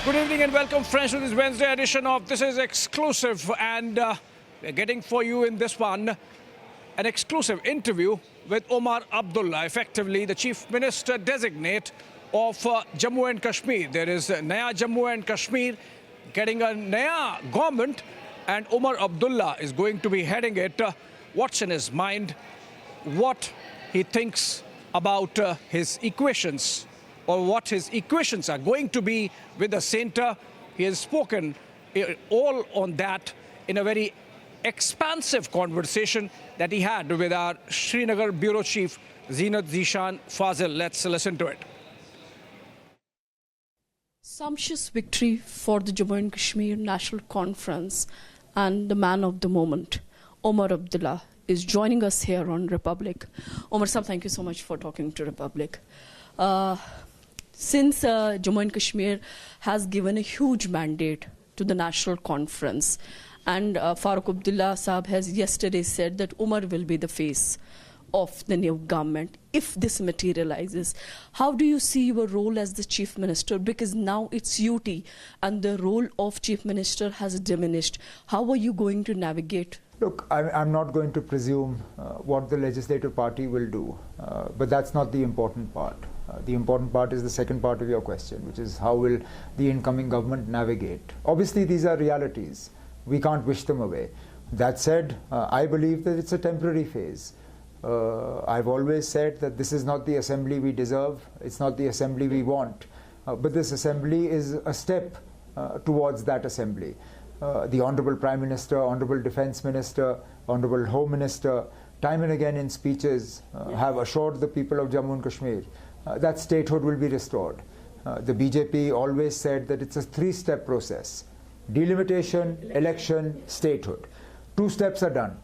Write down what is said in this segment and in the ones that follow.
Good evening and welcome, friends, to this Wednesday edition of This Is Exclusive. And we're getting for you in this one an exclusive interview with Omar Abdullah, effectively the Chief Minister designate of Jammu and Kashmir. There is Naya Jammu and Kashmir getting a Naya government, and Omar Abdullah is going to be heading it. What's in his mind, what he thinks about his equations, or what his equations are going to be with the centre. He has spoken all on that in a very expansive conversation that he had with our Srinagar Bureau Chief, Zeenat Zishan Fazil. Let's listen to it. Sumptuous victory for the Jammu and Kashmir National Conference, and the man of the moment, Omar Abdullah, is joining us here on Republic. Omar Sahab, thank you so much for talking to Republic. Since Jammu and Kashmir has given a huge mandate to the national conference, and Farooq Abdullah Sahab has yesterday said that Umar will be the face of the new government if this materializes. How do you see your role as the Chief Minister? Because now it's UT and the role of Chief Minister has diminished. How are you going to navigate? Look, I'm not going to presume what the legislative party will do, but that's not the important part. The important part is the second part of your question, which is how will the incoming government navigate? Obviously, these are realities. We can't wish them away. That said, I believe that it's a temporary phase. I've always said that this is not the assembly we deserve, it's not the assembly we want, but this assembly is a step towards that assembly. The Honourable Prime Minister, Honourable Defence Minister, Honourable Home Minister, time and again in speeches have assured the people of Jammu and Kashmir that statehood will be restored. The BJP always said that it's a three-step process: delimitation, election, statehood. 2 steps are done.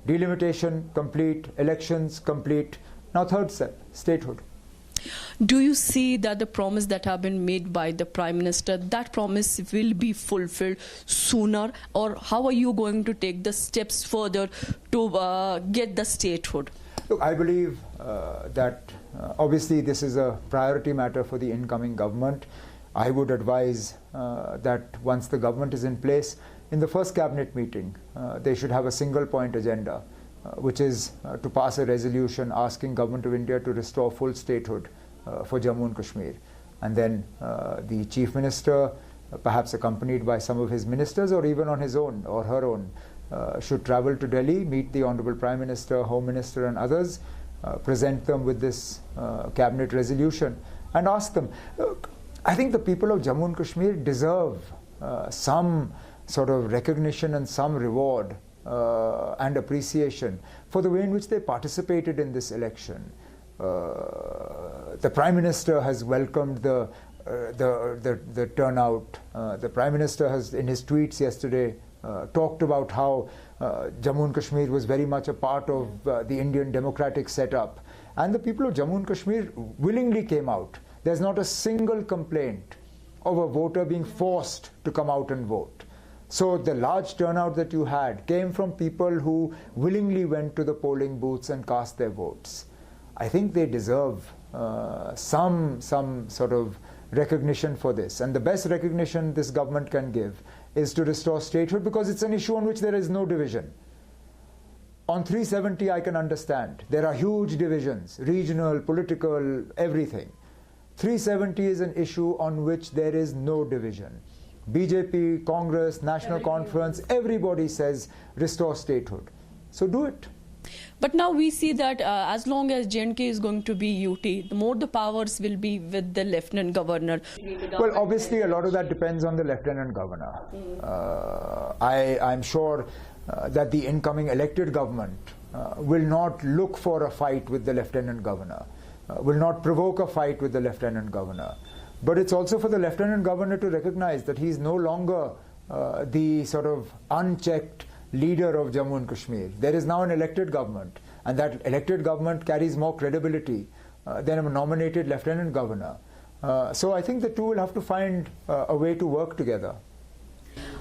Delimitation complete, elections complete. Now third step, statehood. Do you see that the promise that have been made by the Prime Minister, that promise will be fulfilled sooner, or how are you going to take the steps further to get the statehood? Look, I believe that obviously this is a priority matter for the incoming government. I would advise that once the government is in place, in the first cabinet meeting, they should have a single point agenda, which is to pass a resolution asking Government of India to restore full statehood for Jammu and Kashmir. And then the Chief Minister, perhaps accompanied by some of his ministers or even on his own or her own, should travel to Delhi, meet the Honourable Prime Minister, Home Minister and others, present them with this cabinet resolution and ask them. Look, I think the people of Jammu and Kashmir deserve some sort of recognition and some reward and appreciation for the way in which they participated in this election. The Prime Minister has welcomed the turnout. The Prime Minister has, in his tweets yesterday, talked about how Jammu and Kashmir was very much a part of the Indian democratic setup. And the people of Jammu and Kashmir willingly came out. There's not a single complaint of a voter being forced to come out and vote. So the large turnout that you had came from people who willingly went to the polling booths and cast their votes. I think they deserve some sort of recognition for this. And the best recognition this government can give is to restore statehood, because it's an issue on which there is no division. On 370, I can understand. There are huge divisions, regional, political, everything. 370 is an issue on which there is no division. BJP, Congress, National Conference, everybody says restore statehood. So do it. But now we see that as long as J&K is going to be UT, the more the powers will be with the Lieutenant Governor. Well, obviously a lot of that depends on the Lieutenant Governor. I'm sure that the incoming elected government will not look for a fight with the Lieutenant Governor, will not provoke a fight with the Lieutenant Governor. But it's also for the Lieutenant Governor to recognize that he's no longer the sort of unchecked leader of Jammu and Kashmir. There is now an elected government, and that elected government carries more credibility than a nominated Lieutenant Governor. So I think the two will have to find a way to work together.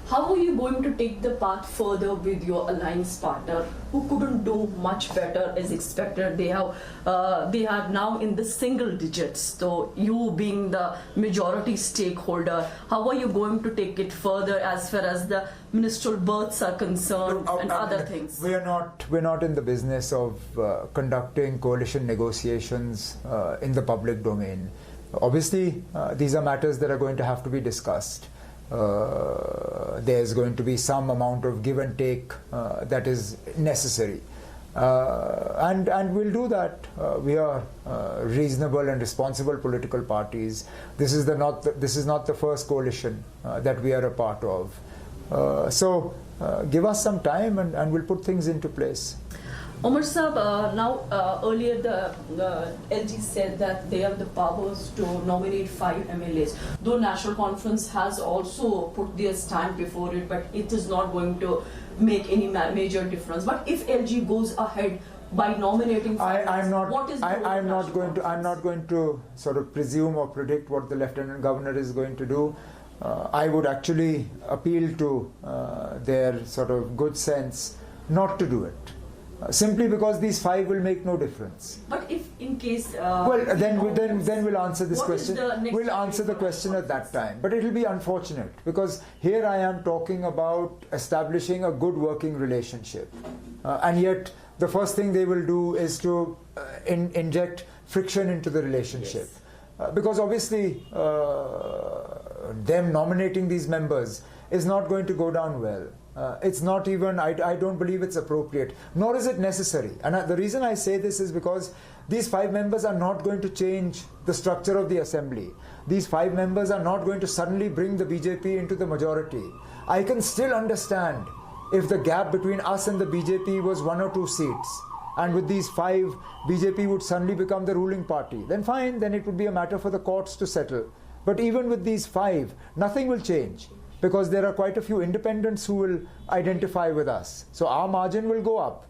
How are you going to take the path further with your alliance partner, who couldn't do much better as expected? They are now in the single digits. So you being the majority stakeholder, how are you going to take it further as far as the ministerial berths are concerned and other things? We're not in the business of conducting coalition negotiations in the public domain. Obviously, these are matters that are going to have to be discussed. There's going to be some amount of give and take that is necessary, and we'll do that. We are reasonable and responsible political parties. This is not the first coalition that we are a part of. So give us some time, and we'll put things into place. Omar Saab, earlier the LG said that they have the powers to nominate 5 MLAs. Though National Conference has also put their stand before it, but it is not going to make any major difference. But if LG goes ahead by nominating 5, I'm not going to sort of presume or predict what the Lieutenant Governor is going to do. I would actually appeal to their sort of good sense not to do it. Simply because these 5 will make no difference. But if in case... then we'll answer this question. We'll answer the question at that time. But it will be unfortunate, because here I am talking about establishing a good working relationship. And yet the first thing they will do is to inject friction into the relationship. Yes. Because obviously them nominating these members is not going to go down well. It's not even, I don't believe it's appropriate, nor is it necessary. And the reason I say this is because these 5 members are not going to change the structure of the assembly. These 5 members are not going to suddenly bring the BJP into the majority. I can still understand if the gap between us and the BJP was 1 or 2 seats, and with these 5, BJP would suddenly become the ruling party. Then fine, then it would be a matter for the courts to settle. But even with these 5, nothing will change, because there are quite a few independents who will identify with us. So our margin will go up.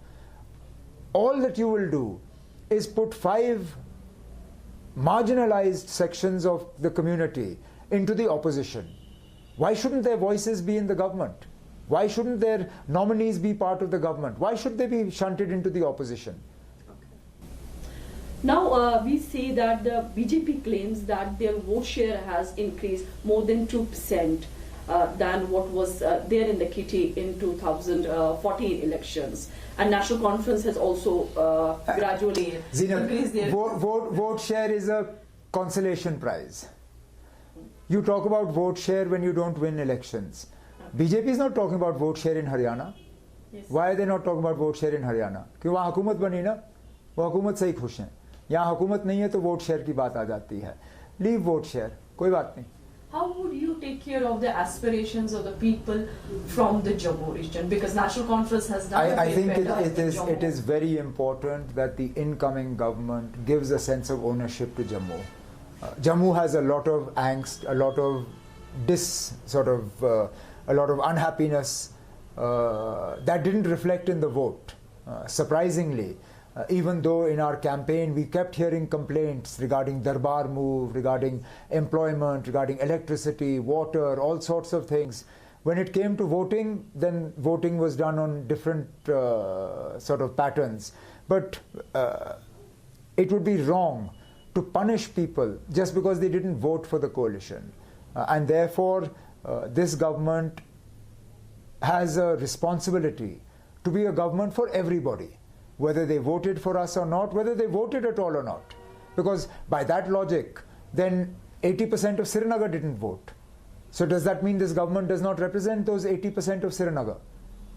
All that you will do is put 5 marginalized sections of the community into the opposition. Why shouldn't their voices be in the government? Why shouldn't their nominees be part of the government? Why should they be shunted into the opposition? Now we see that the BJP claims that their vote share has increased more than 2%. Than what was there in the kitty in 2014 elections. And National Conference has also gradually increased their... Vote share is a consolation prize. You talk about vote share when you don't win elections. BJP is not talking about vote share in Haryana. Yes. Why are they not talking about vote share in Haryana? क्योंकि वहाँ हुकूमत बनी ना, वो हुकूमत से ही खुश हैं. यहाँ हुकूमत नहीं है तो वोट शेयर की बात आ जाती है. Leave vote share, कोई बात नहीं. How would you take care of the aspirations of the people from the Jammu region? Because National Conference has done I think it is very important that the incoming government gives a sense of ownership to Jammu. Jammu has a lot of angst, a lot of a lot of unhappiness that didn't reflect in the vote. Surprisingly, even though in our campaign we kept hearing complaints regarding Darbar move, regarding employment, regarding electricity, water, all sorts of things. When it came to voting, then voting was done on different sort of patterns. But it would be wrong to punish people just because they didn't vote for the coalition. And therefore, this government has a responsibility to be a government for everybody, whether they voted for us or not, whether they voted at all or not. Because by that logic, then 80% of Srinagar didn't vote. So does that mean this government does not represent those 80% of Srinagar?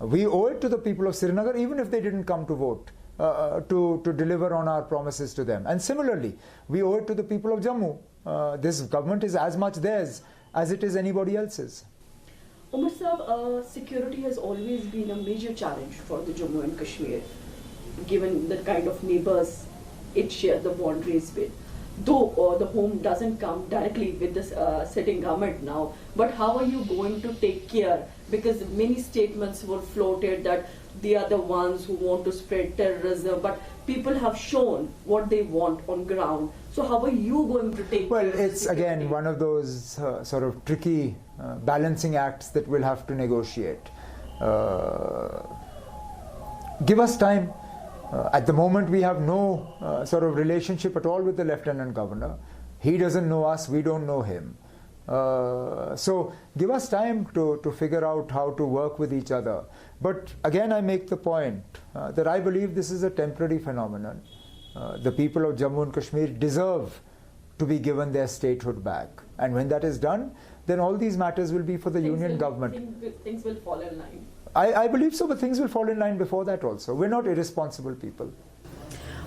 We owe it to the people of Srinagar, even if they didn't come to vote, to deliver on our promises to them. And similarly, we owe it to the people of Jammu. This government is as much theirs as it is anybody else's. Omar Saab, security has always been a major challenge for the Jammu and Kashmir, given the kind of neighbors it shares the boundaries with. Though the home doesn't come directly with the sitting government now, but how are you going to take care? Because many statements were floated that they are the ones who want to spread terrorism, but people have shown what they want on ground. So how are you going to take? Well, it's again one of those sort of tricky balancing acts that we'll have to negotiate. Give us time. At the moment, we have no sort of relationship at all with the Lieutenant Governor. He doesn't know us, we don't know him. So give us time to figure out how to work with each other. But again, I make the point that I believe this is a temporary phenomenon. The people of Jammu and Kashmir deserve to be given their statehood back. And when that is done, then all these matters will be for the union government. Things will fall in line. I believe so, but things will fall in line before that also. We're not irresponsible people.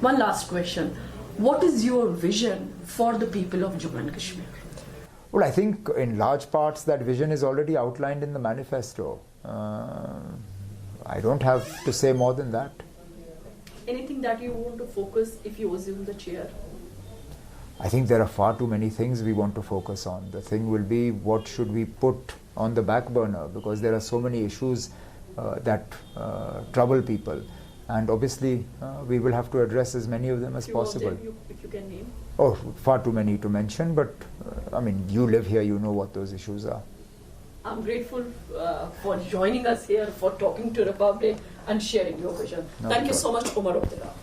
One last question. What is your vision for the people of Jammu and Kashmir? Well, I think in large parts that vision is already outlined in the manifesto. I don't have to say more than that. Anything that you want to focus if you assume the chair? I think there are far too many things we want to focus on. The thing will be, what should we put on the back burner, because there are so many issues that trouble people, and obviously we will have to address as many of them as possible. If you can name. Oh, far too many to mention, but I mean, you live here, you know what those issues are. I'm grateful for joining us here, for talking to Republic and sharing your vision. Thank you so much, Omar Abdullah.